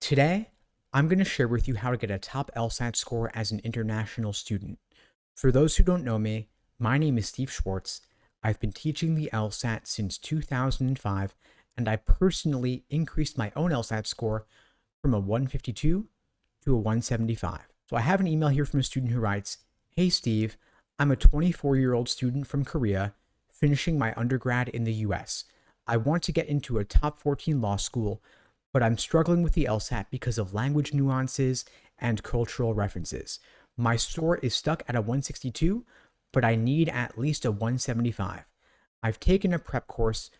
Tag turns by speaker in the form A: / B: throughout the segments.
A: Today, I'm going to share with you how to get a top LSAT score as an international student. For those who don't know me, my name is Steve Schwartz. I've been teaching the LSAT since 2005, and I personally increased my own LSAT score from a 152 to a 175. So I have an email here from a student who writes, "Hey Steve, I'm a 24-year-old student from Korea, finishing my undergrad in the US. I want to get into a top 14 law school, but I'm struggling with the LSAT because of language nuances and cultural references. My score is stuck at a 162, but I need at least a 175. I've taken a prep course,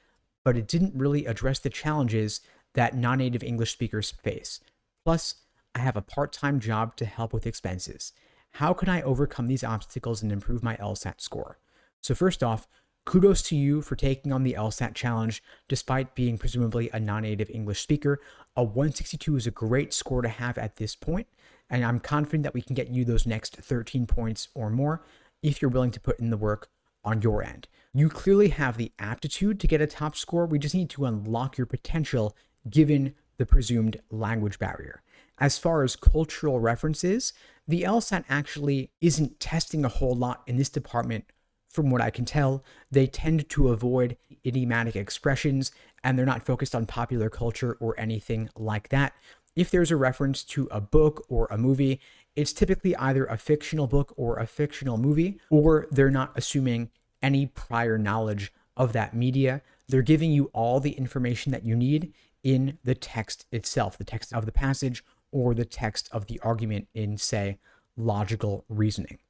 A: but it didn't really address the challenges that non-native English speakers face. Plus, I have a part-time job to help with expenses. How can I overcome these obstacles and improve my LSAT score?" So first off, kudos to you for taking on the LSAT challenge despite being presumably a non-native English speaker. A 162 is a great score to have at this point, and I'm confident that we can get you those next 13 points or more if you're willing to put in the work on your end. You clearly have the aptitude to get a top score. We just need to unlock your potential given the presumed language barrier. As far as cultural references, the LSAT actually isn't testing a whole lot in this department. From what I can tell, they tend to avoid idiomatic expressions, and they're not focused on popular culture or anything like that. If there's a reference to a book or a movie, it's typically either a fictional book or a fictional movie, or they're not assuming any prior knowledge of that media. They're giving you all the information that you need in the text itself, the text of the passage or the text of the argument in, say, logical reasoning.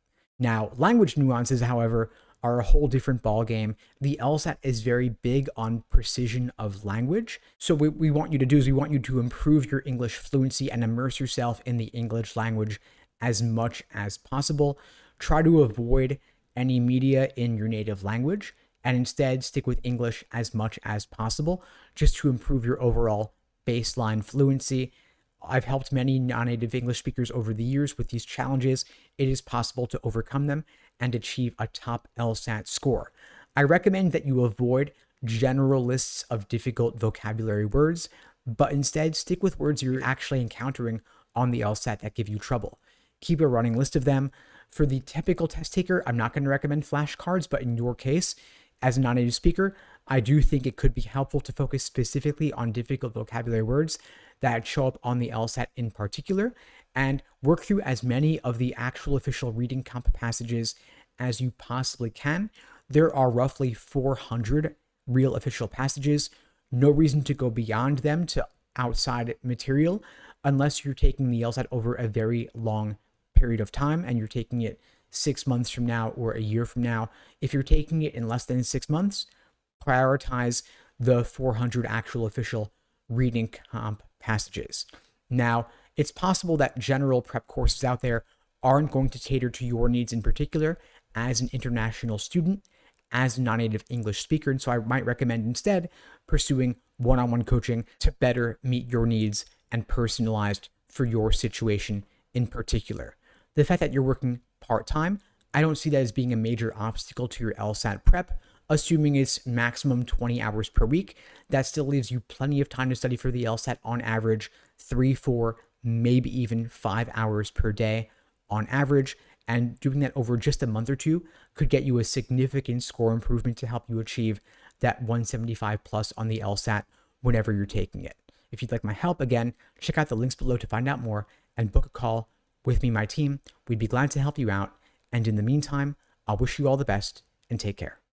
A: Now, language nuances, however, are a whole different ballgame. The LSAT is very big on precision of language. So what we want you to do is we want you to improve your English fluency and immerse yourself in the English language as much as possible. Try to avoid any media in your native language and instead stick with English as much as possible just to improve your overall baseline fluency. I've helped many non-native English speakers over the years with these challenges. It is possible to overcome them and achieve a top LSAT score. I recommend that you avoid general lists of difficult vocabulary words, but instead stick with words you're actually encountering on the LSAT that give you trouble. Keep a running list of them. For the typical test taker, I'm not going to recommend flashcards, but in your case, as a non-native speaker, I do think it could be helpful to focus specifically on difficult vocabulary words that show up on the LSAT in particular, and work through as many of the actual official reading comp passages as you possibly can. There are roughly 400 real official passages. No reason to go beyond them to outside material unless you're taking the LSAT over a very long period of time and you're taking it 6 months from now or a year from now. If you're taking it in less than 6 months, prioritize the 400 actual official reading comp passages. Now, it's possible that general prep courses out there aren't going to cater to your needs in particular as an international student, as a non-native English speaker, and so I might recommend instead pursuing one-on-one coaching to better meet your needs and personalized for your situation in particular. The fact that you're working part-time, I don't see that as being a major obstacle to your LSAT prep. Assuming it's maximum 20 hours per week, that still leaves you plenty of time to study for the LSAT on average 3, 4, maybe even 5 hours per day on average. And doing that over just a month or two could get you a significant score improvement to help you achieve that 175 plus on the LSAT whenever you're taking it. If you'd like my help, again, check out the links below to find out more and book a call with me and my team. We'd be glad to help you out. And in the meantime, I'll wish you all the best and take care.